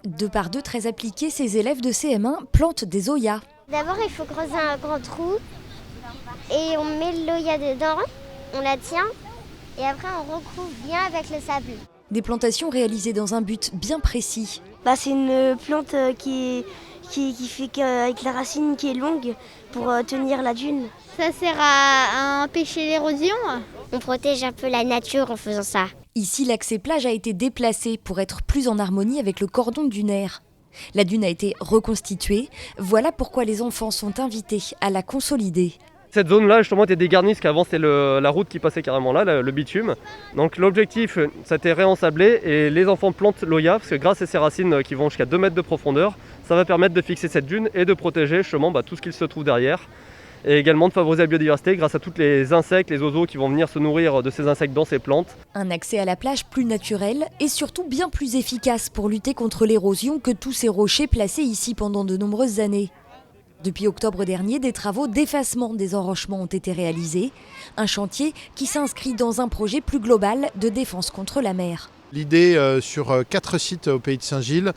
2 par 2 très appliqués, ces élèves de CM1 plantent des oyas. D'abord, il faut creuser un grand trou et on met l'oya dedans, on la tient et après on recouvre bien avec le sable. Des plantations réalisées dans un but bien précis. C'est une plante qui fait qu'avec la racine qui est longue pour tenir la dune. Ça sert à empêcher l'érosion. On protège un peu la nature en faisant ça. Ici, l'accès plage a été déplacé pour être plus en harmonie avec le cordon dunaire. La dune a été reconstituée. Voilà pourquoi les enfants sont invités à la consolider. Cette zone-là, justement, était dégarnie, parce qu'avant, c'était la route qui passait carrément là, le bitume. Donc l'objectif, ça a été réensablé et les enfants plantent l'oya, parce que grâce à ces racines qui vont jusqu'à 2 mètres de profondeur, ça va permettre de fixer cette dune et de protéger justement tout ce qu'il se trouve derrière. Et également de favoriser la biodiversité grâce à tous les insectes, les oiseaux qui vont venir se nourrir de ces insectes dans ces plantes. Un accès à la plage plus naturel et surtout bien plus efficace pour lutter contre l'érosion que tous ces rochers placés ici pendant de nombreuses années. Depuis octobre dernier, des travaux d'effacement des enrochements ont été réalisés. Un chantier qui s'inscrit dans un projet plus global de défense contre la mer. L'idée sur 4 sites au pays de Saint-Gilles,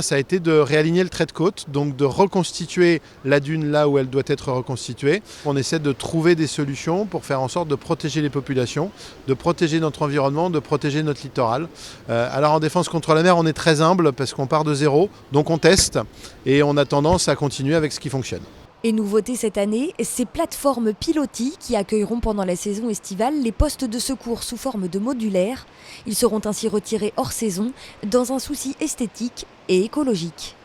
ça a été de réaligner le trait de côte, donc de reconstituer la dune là où elle doit être reconstituée. On essaie de trouver des solutions pour faire en sorte de protéger les populations, de protéger notre environnement, de protéger notre littoral. Alors en défense contre la mer, on est très humble parce qu'on part de zéro, donc on teste et on a tendance à continuer avec ce qui fonctionne. Et nouveauté cette année, ces plateformes pilotis qui accueilleront pendant la saison estivale les postes de secours sous forme de modulaires. Ils seront ainsi retirés hors saison dans un souci esthétique et écologique.